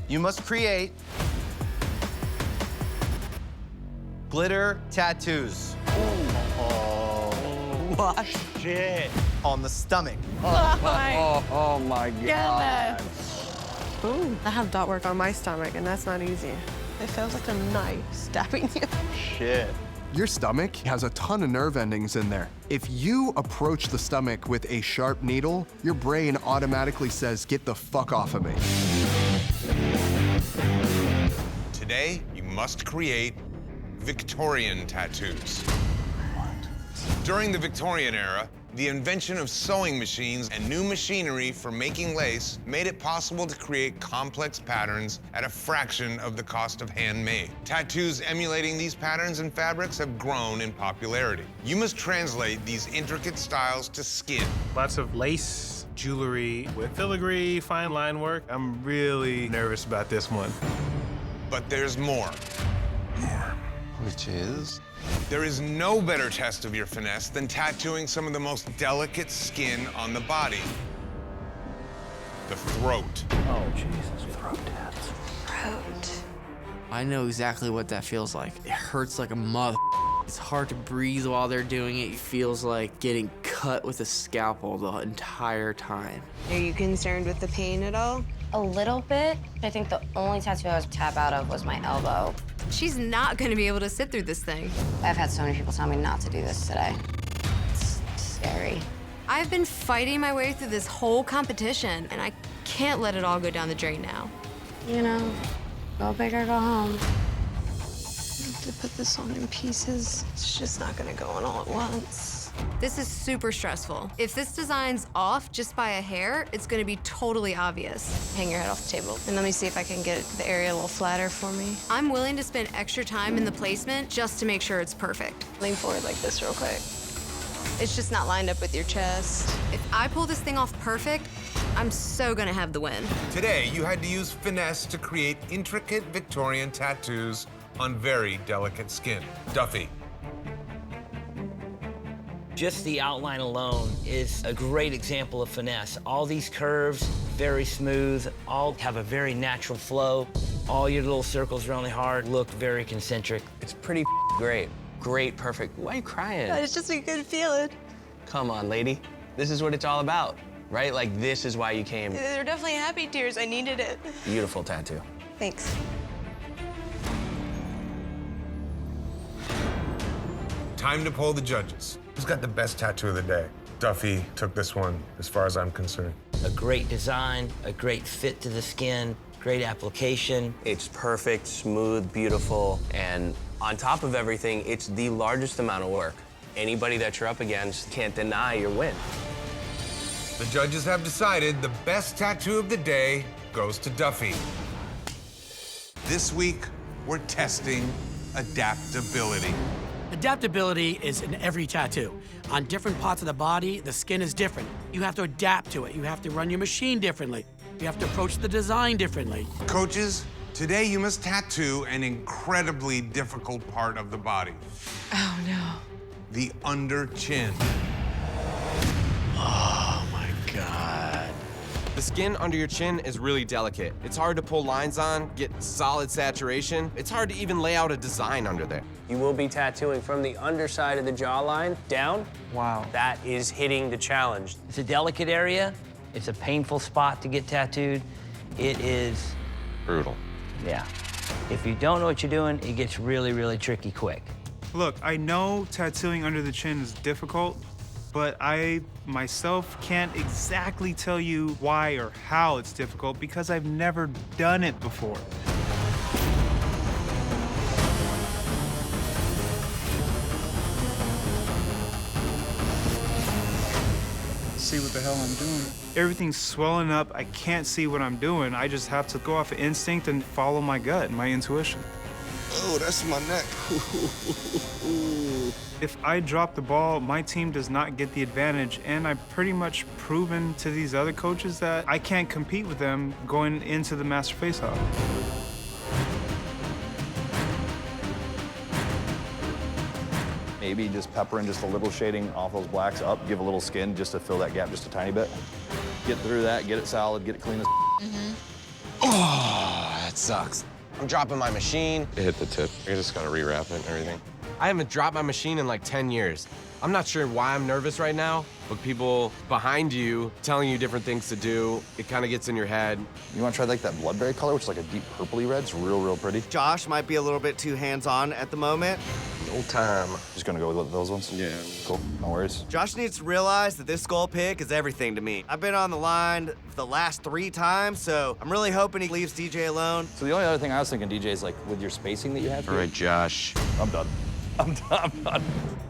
You must create glitter tattoos. What? Shit. On the stomach. Oh my God. Ooh, I have dot work on my stomach, and that's not easy. It feels like a knife stabbing you. Shit. Your stomach has a ton of nerve endings in there. If you approach the stomach with a sharp needle, your brain automatically says, get the fuck off of me. Today, you must create Victorian tattoos. During the Victorian era, the invention of sewing machines and new machinery for making lace made it possible to create complex patterns at a fraction of the cost of handmade. Tattoos emulating these patterns and fabrics have grown in popularity. You must translate these intricate styles to skin. Lots of lace, jewelry, with filigree, fine line work. I'm really nervous about this one. But there's more. Which is? There is no better test of your finesse than tattooing some of the most delicate skin on the body. The throat. Oh, Jesus. Throat tats. Throat. I know exactly what that feels like. It hurts like a mother. It's hard to breathe while they're doing it. It feels like getting cut with a scalpel the entire time. Are you concerned with the pain at all? A little bit. I think the only tattoo I was tap out of was my elbow. She's not gonna be able to sit through this thing. I've had so many people tell me not to do this today. It's scary. I've been fighting my way through this whole competition, and I can't let it all go down the drain now. You know, go big or go home. I have to put this on in pieces. It's just not gonna go on all at once. This is super stressful. If this design's off just by a hair, it's gonna be totally obvious. Hang your head off the table. And let me see if I can get the area a little flatter for me. I'm willing to spend extra time in the placement just to make sure it's perfect. Lean forward like this real quick. It's just not lined up with your chest. If I pull this thing off perfect, I'm so gonna have the win. Today, you had to use finesse to create intricate Victorian tattoos on very delicate skin. Duffy. Just the outline alone is a great example of finesse. All these curves, very smooth, all have a very natural flow. All your little circles around the heart look very concentric. It's pretty great. Great, perfect. Why are you crying? It's just a good feeling. Come on, lady. This is what it's all about, right? Like, this is why you came. They're definitely happy tears. I needed it. Beautiful tattoo. Thanks. Time to poll the judges. Who's got the best tattoo of the day? Duffy took this one, as far as I'm concerned. A great design, a great fit to the skin, great application. It's perfect, smooth, beautiful, and on top of everything, it's the largest amount of work. Anybody that you're up against can't deny your win. The judges have decided the best tattoo of the day goes to Duffy. This week, we're testing adaptability. Adaptability is in every tattoo. On different parts of the body, the skin is different. You have to adapt to it. You have to run your machine differently. You have to approach the design differently. Coaches, today you must tattoo an incredibly difficult part of the body. Oh, no. The under chin. Oh my God. The skin under your chin is really delicate. It's hard to pull lines on, get solid saturation. It's hard to even lay out a design under there. You will be tattooing from the underside of the jawline down. Wow. That is hitting the challenge. It's a delicate area. It's a painful spot to get tattooed. It is Brutal. Yeah. If you don't know what you're doing, it gets really, really tricky quick. Look, I know tattooing under the chin is difficult, but I myself can't exactly tell you why or how it's difficult because I've never done it before. See what the hell I'm doing. Everything's swelling up. I can't see what I'm doing. I just have to go off of instinct and follow my gut and my intuition. Oh, that's my neck. If I drop the ball, my team does not get the advantage, and I've pretty much proven to these other coaches that I can't compete with them going into the Master Face-Off. Maybe just peppering just a little shading off those blacks up, give a little skin just to fill that gap just a tiny bit. Get through that, get it solid, get it clean as Oh, sucks. I'm dropping my machine. It hit the tip. You just gotta rewrap it and everything. I haven't dropped my machine in like 10 years. I'm not sure why I'm nervous right now, but people behind you telling you different things to do, it kind of gets in your head. You want to try like that bloodberry color, which is like a deep purpley red? It's real, real pretty. Josh might be a little bit too hands-on at the moment. No time. Just gonna go with those ones? Yeah. Cool, no worries. Josh needs to realize that this skull pick is everything to me. I've been on the line the last 3 times, so I'm really hoping he leaves DJ alone. So the only other thing I was thinking, DJ, is like with your spacing that you have here. All right, Josh. I'm done. I'm done.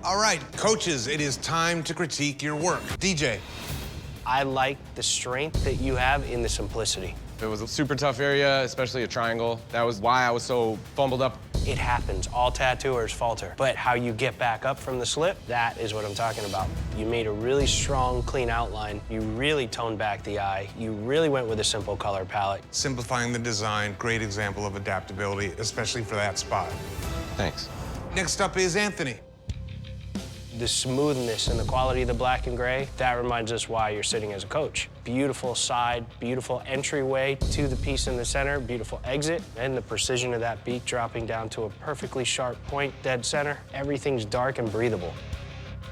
All right, coaches, it is time to critique your work. DJ. I like the strength that you have in the simplicity. It was a super tough area, especially a triangle. That was why I was so fumbled up. It happens. All tattooers falter. But how you get back up from the slip, that is what I'm talking about. You made a really strong, clean outline. You really toned back the eye. You really went with a simple color palette. Simplifying the design, great example of adaptability, especially for that spot. Thanks. Next up is Anthony. The smoothness and the quality of the black and gray, that reminds us why you're sitting as a coach. Beautiful side, beautiful entryway to the piece in the center, beautiful exit, and the precision of that beak dropping down to a perfectly sharp point, dead center. Everything's dark and breathable.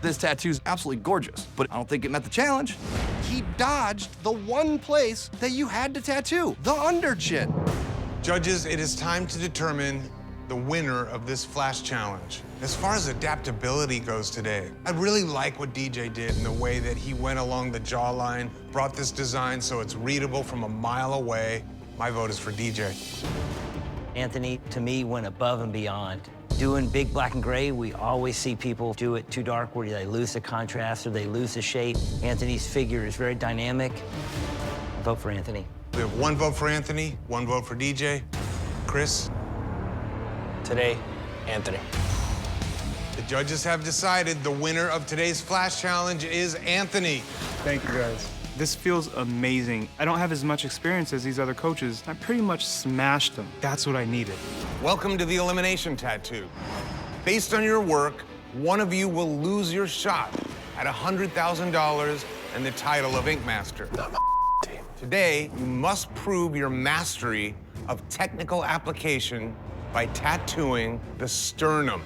This tattoo's absolutely gorgeous, but I don't think it met the challenge. He dodged the one place that you had to tattoo, the under chin. Judges, it is time to determine the winner of this flash challenge. As far as adaptability goes today, I really like what DJ did in the way that he went along the jawline, brought this design so it's readable from a mile away. My vote is for DJ. Anthony, to me, went above and beyond. Doing big black and gray, we always see people do it too dark where they lose the contrast or they lose the shape. Anthony's figure is very dynamic. Vote for Anthony. We have 1 vote for Anthony, 1 vote for DJ. Chris? Today, Anthony. The judges have decided the winner of today's Flash Challenge is Anthony. Thank you, guys. This feels amazing. I don't have as much experience as these other coaches. I pretty much smashed them. That's what I needed. Welcome to the elimination tattoo. Based on your work, one of you will lose your shot at $100,000 and the title of Ink Master. Today, you must prove your mastery of technical application by tattooing the sternum.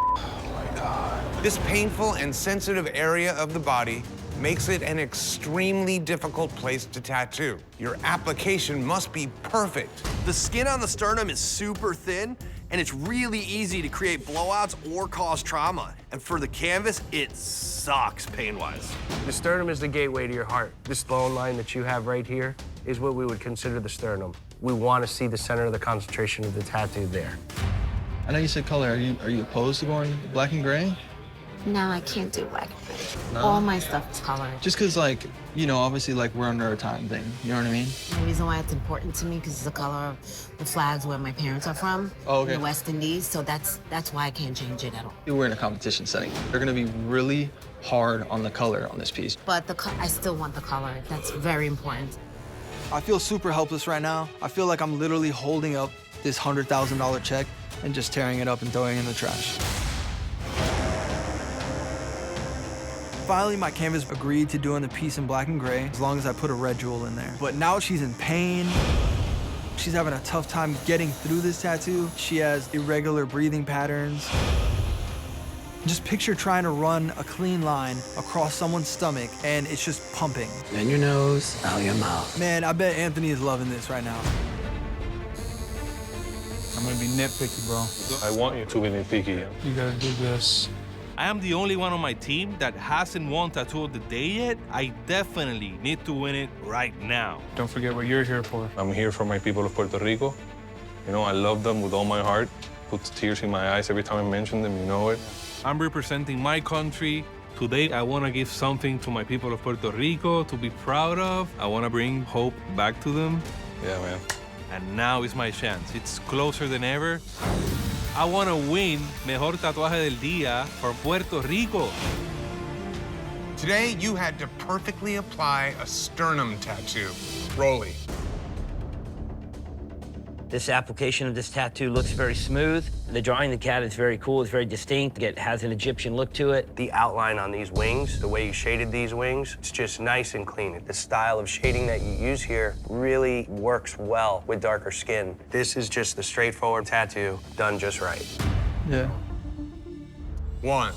Oh my God. This painful and sensitive area of the body makes it an extremely difficult place to tattoo. Your application must be perfect. The skin on the sternum is super thin, and it's really easy to create blowouts or cause trauma. And for the canvas, it sucks pain-wise. The sternum is the gateway to your heart. This bone line that you have right here is what we would consider the sternum. We want to see the center of the concentration of the tattoo there. I know you said color. Are you opposed to going black and gray? No, I can't do black and gray. No? All my stuff is colored. Just because, like, you know, obviously, like, we're under a time thing. You know what I mean? The reason why it's important to me because it's the color of the flags where my parents are from, Oh, okay. in the West Indies. So that's why I can't change it at all. We're in a competition setting. They're going to be really hard on the color on this piece. But I still want the color. That's very important. I feel super helpless right now. I feel like I'm literally holding up this $100,000 check and just tearing it up and throwing it in the trash. Finally, my canvas agreed to doing the piece in black and gray as long as I put a red jewel in there. But now she's in pain. She's having a tough time getting through this tattoo. She has irregular breathing patterns. Just picture trying to run a clean line across someone's stomach and it's just pumping. In your nose, out your mouth. Man, I bet Anthony is loving this right now. I'm gonna be nitpicky, bro. I want you to be nitpicky. You gotta do this. I am the only one on my team that hasn't won Tattoo of the Day yet. I definitely need to win it right now. Don't forget what you're here for. I'm here for my people of Puerto Rico. You know, I love them with all my heart. Puts tears in my eyes every time I mention them, you know it. I'm representing my country. Today, I want to give something to my people of Puerto Rico to be proud of. I want to bring hope back to them. Yeah, man. And now is my chance. It's closer than ever. I want to win Mejor Tatuaje del Día for Puerto Rico. Today, you had to perfectly apply a sternum tattoo. Rolly. This application of this tattoo looks very smooth. The drawing of the cat is very cool, it's very distinct. It has an Egyptian look to it. The outline on these wings, the way you shaded these wings, it's just nice and clean. The style of shading that you use here really works well with darker skin. This is just the straightforward tattoo done just right. Yeah. 1.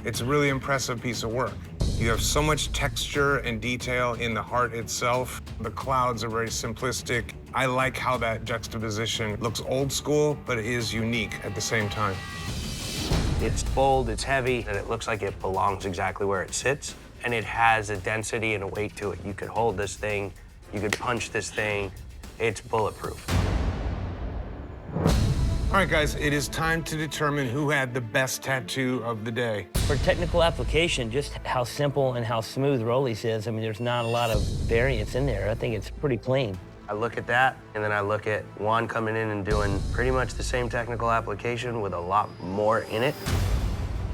It's a really impressive piece of work. You have so much texture and detail in the heart itself. The clouds are very simplistic. I like how that juxtaposition looks old school, but it is unique at the same time. It's bold, it's heavy, and it looks like it belongs exactly where it sits. And it has a density and a weight to it. You could hold this thing, you could punch this thing. It's bulletproof. All right, guys, it is time to determine who had the best tattoo of the day. For technical application, just how simple and how smooth Rolly's is, I mean, there's not a lot of variance in there. I think it's pretty clean. I look at that, and then I look at Juan coming in and doing pretty much the same technical application with a lot more in it.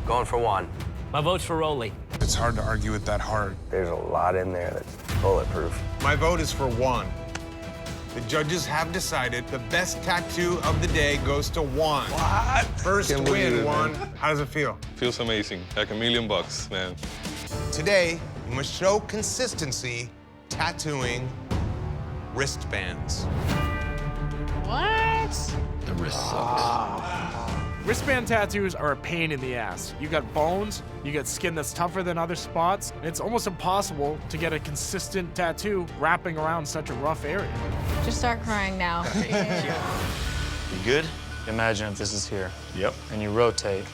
Going for Juan. My vote's for Rolly. It's hard to argue with that heart. There's a lot in there that's bulletproof. My vote is for Juan. The judges have decided the best tattoo of the day goes to Juan. What? First Can't believe win, it, Juan. man. How does it feel? Feels amazing, like $1 million, man. Today, you must show consistency tattooing wristbands. What? The wrist sucks. Wristband tattoos are a pain in the ass. You got bones, you got skin that's tougher than other spots, and it's almost impossible to get a consistent tattoo wrapping around such a rough area. Just start crying now. You good? Imagine if this is here. Yep. And you rotate,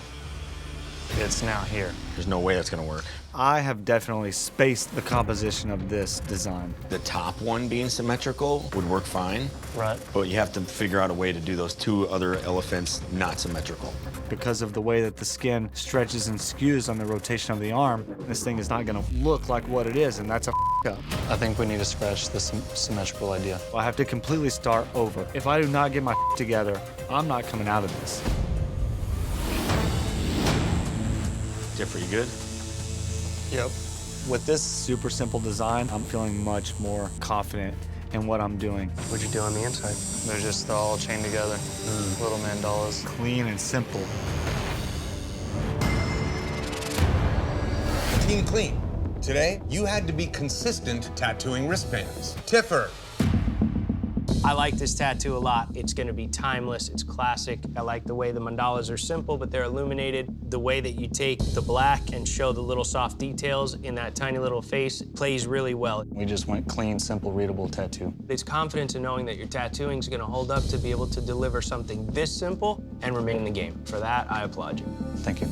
it's now here. There's no way that's gonna work. I have definitely spaced the composition of this design. The top one being symmetrical would work fine. Right. But you have to figure out a way to do those two other elephants not symmetrical. Because of the way that the skin stretches and skews on the rotation of the arm, this thing is not gonna look like what it is, and that's a up. I think we need to scratch this symmetrical idea. I have to completely start over. If I do not get my together, I'm not coming out of this. Differ, you good? Yep. With this super simple design, I'm feeling much more confident in what I'm doing. What'd you do on the inside? They're just all chained together. Little mandalas. Clean and simple. Team Clean. Today, you had to be consistent tattooing wristbands. Tiffer. I like this tattoo a lot. It's gonna be timeless, it's classic. I like the way the mandalas are simple, but they're illuminated. The way that you take the black and show the little soft details in that tiny little face plays really well. We just went clean, simple, readable tattoo. It's confidence in knowing that your tattooing is gonna hold up to be able to deliver something this simple and remain in the game. For that, I applaud you. Thank you.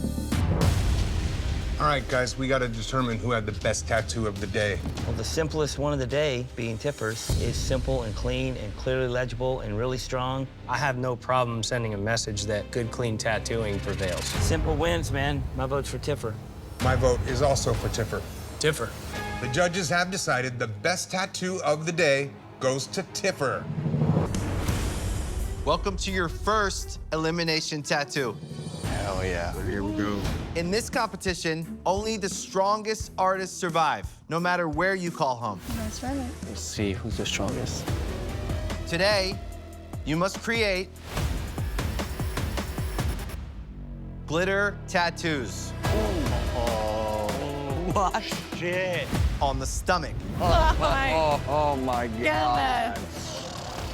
All right, guys, we gotta determine who had the best tattoo of the day. Well, the simplest one of the day, being Tiffer's, is simple and clean and clearly legible and really strong. I have no problem sending a message that good, clean tattooing prevails. Simple wins, man. My vote's for Tiffer. My vote is also for Tiffer. Tiffer. The judges have decided the best tattoo of the day goes to Tiffer. Welcome to your first elimination tattoo. Hell yeah. Here we go. In this competition, only the strongest artists survive, no matter where you call home. That's right. We'll see who's the strongest. Today, you must create glitter tattoos. What? Shit. On the stomach. Oh my God.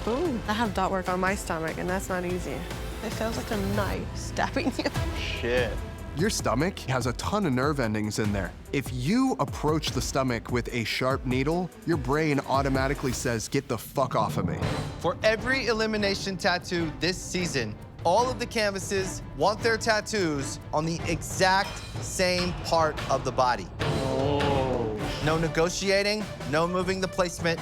Ooh, I have dot work on my stomach, and that's not easy. It feels like a knife stabbing you. Shit. Your stomach has a ton of nerve endings in there. If you approach the stomach with a sharp needle, your brain automatically says, get the fuck off of me. For every elimination tattoo this season, all of the canvases want their tattoos on the exact same part of the body. No negotiating, no moving the placement,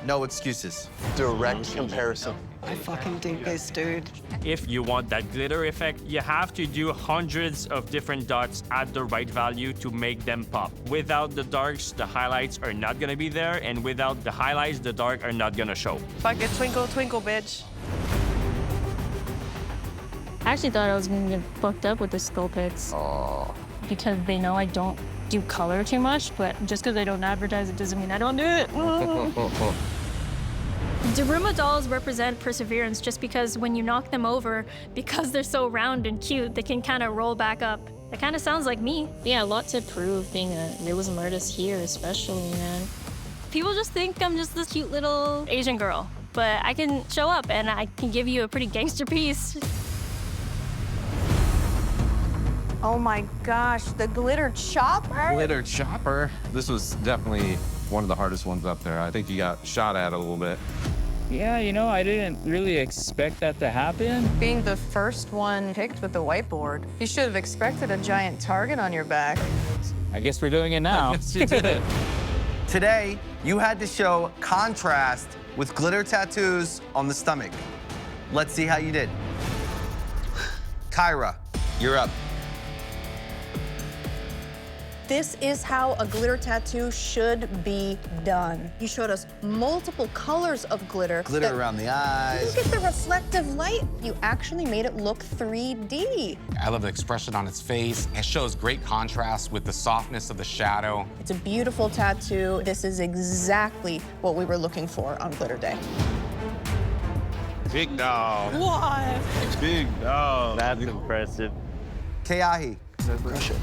no excuses. Direct comparison. I fucking dig this, dude. If you want that glitter effect, you have to do hundreds of different dots at the right value to make them pop. Without the darks, the highlights are not gonna be there, and without the highlights, the dark are not gonna show. Fuck it, twinkle, twinkle, bitch. I actually thought I was gonna get fucked up with the skull pits. Because they know I don't do color too much, but just because I don't advertise it doesn't mean I don't do it. Daruma dolls represent perseverance just because when you knock them over, because they're so round and cute, they can kind of roll back up. That kind of sounds like me. Yeah, a lot to prove being a realism artist here, especially, man. People just think I'm just this cute little Asian girl, but I can show up and I can give you a pretty gangster piece. Oh my gosh, the glitter chopper? Glitter chopper. This was definitely one of the hardest ones up there. I think you got shot at a little bit. Yeah, you know, I didn't really expect that to happen. Being the first one picked with the whiteboard, you should have expected a giant target on your back. I guess we're doing it now. Today, you had to show contrast with glitter tattoos on the stomach. Let's see how you did. Kyra, you're up. This is how a glitter tattoo should be done. You showed us multiple colors of glitter. Glitter around the eyes. Look at the reflective light. You actually made it look 3D. I love the expression on its face. It shows great contrast with the softness of the shadow. It's a beautiful tattoo. This is exactly what we were looking for on Glitter Day. Big dog. What? Big dog. That's impressive. Keahi. Brush it.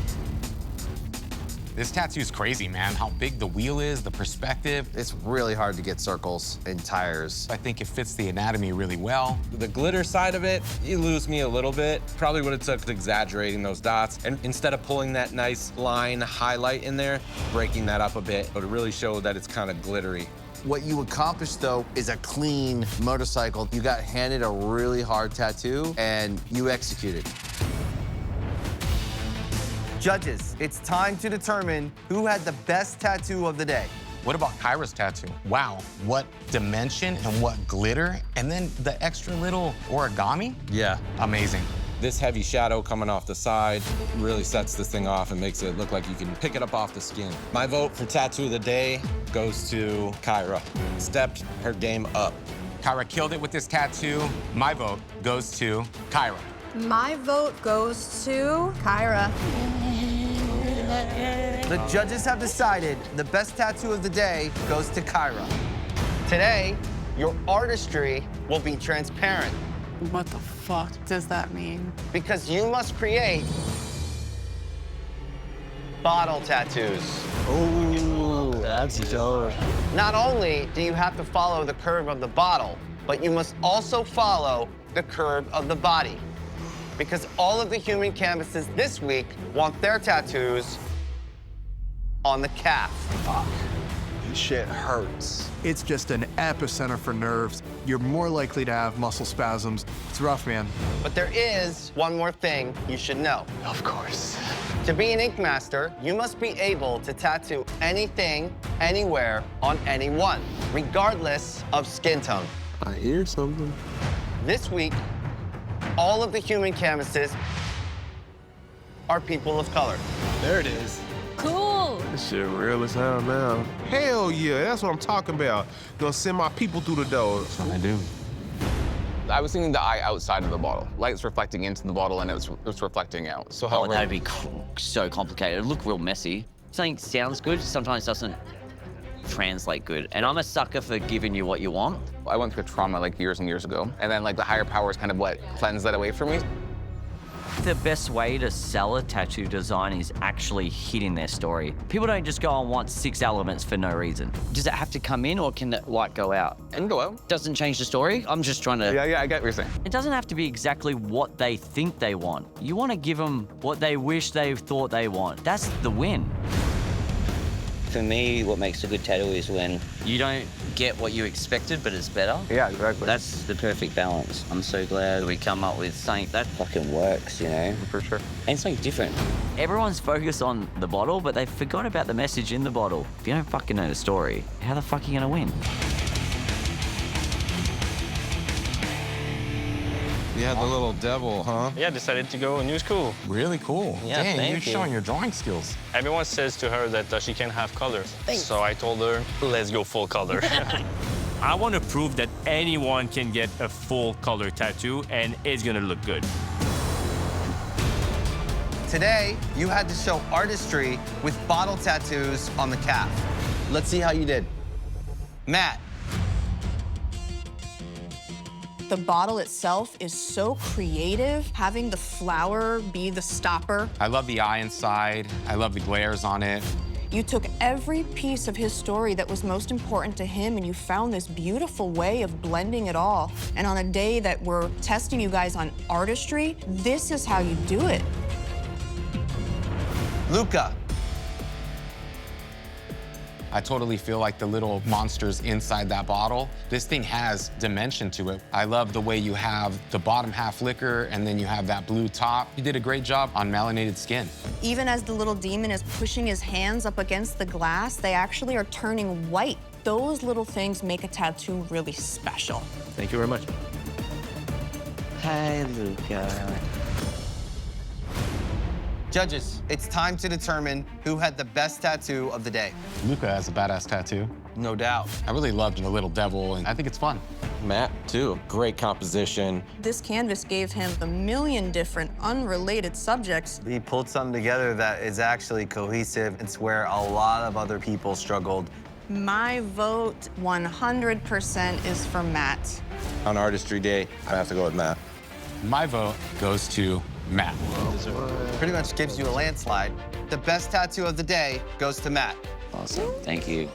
This tattoo's crazy, man. How big the wheel is, the perspective. It's really hard to get circles in tires. I think it fits the anatomy really well. The glitter side of it, you lose me a little bit. Probably would have took exaggerating those dots. And instead of pulling that nice line highlight in there, breaking that up a bit, but it really showed that it's kind of glittery. What you accomplished, though, is a clean motorcycle. You got handed a really hard tattoo, and you executed. Judges, it's time to determine who had the best tattoo of the day. What about Kyra's tattoo? Wow, what dimension and what glitter, and then the extra little origami? Yeah. Amazing. This heavy shadow coming off the side really sets this thing off and makes it look like you can pick it up off the skin. My vote for tattoo of the day goes to Kyra. Stepped her game up. Kyra killed it with this tattoo. My vote goes to Kyra. My vote goes to Kyra. The judges have decided the best tattoo of the day goes to Kyra. Today, your artistry will be transparent. What the fuck does that mean? Because you must create bottle tattoos. Ooh, that's dope. Not only do you have to follow the curve of the bottle, but you must also follow the curve of the body. Because all of the human canvases this week want their tattoos on the calf. Fuck. This shit hurts. It's just an epicenter for nerves. You're more likely to have muscle spasms. It's rough, man. But there is one more thing you should know. Of course. To be an ink master, you must be able to tattoo anything, anywhere, on anyone, regardless of skin tone. I hear something. This week, all of the human canvases are people of color. There it is. Cool. This shit real as hell now. Hell yeah, that's what I'm talking about. Gonna send my people through the door. That's what I do. I was thinking the eye outside of the bottle. Light's reflecting into the bottle and it's reflecting out. So how that'd be so complicated. It'd look real messy. Something sounds good, sometimes doesn't translate good. And I'm a sucker for giving you what you want. I went through trauma like years and years ago. And then like the higher power is kind of what cleansed that away from me. The best way to sell a tattoo design is actually hitting their story. People don't just go and want 6 elements for no reason. Does it have to come in or can the light go out? It can go out. Doesn't change the story? I'm just trying to... Yeah, I get what you're saying. It doesn't have to be exactly what they think they want. You want to give them what they wish they thought they want. That's the win. For me, what makes a good tattoo is when you don't get what you expected, but it's better. Yeah, exactly. That's the perfect balance. I'm so glad we come up with something that fucking works, you know? For sure. And something different. Everyone's focused on the bottle, but they forgot about the message in the bottle. If you don't fucking know the story, how the fuck are you gonna win? You had the little devil, huh? Yeah, decided to go and use cool. Really cool. Yeah, Dang, thank you're you. showing your drawing skills. Everyone says to her that she can have color. Thanks. So I told her, let's go full color. I want to prove that anyone can get a full color tattoo and it's gonna look good. Today, you had to show artistry with bottle tattoos on the calf. Let's see how you did. Matt, The bottle itself is so creative, having the flower be the stopper. I love the eye inside. I love the glares on it. You took every piece of his story that was most important to him and you found this beautiful way of blending it all. And on a day that we're testing you guys on artistry, this is how you do it. Luca. I totally feel like the little monsters inside that bottle. This thing has dimension to it. I love the way you have the bottom half liquor and then you have that blue top. You did a great job on melanated skin. Even as the little demon is pushing his hands up against the glass, they actually are turning white. Those little things make a tattoo really special. Thank you very much. Hey, Luca. Judges, it's time to determine who had the best tattoo of the day. Luca has a badass tattoo. No doubt. I really loved the little devil, and I think it's fun. Matt, too. Great composition. This canvas gave him a million different unrelated subjects. He pulled something together that is actually cohesive. It's where a lot of other people struggled. My vote 100% is for Matt. On Artistry Day, I have to go with Matt. My vote goes to Matt. Pretty much gives you a landslide. The best tattoo of the day goes to Matt. Awesome. Thank you.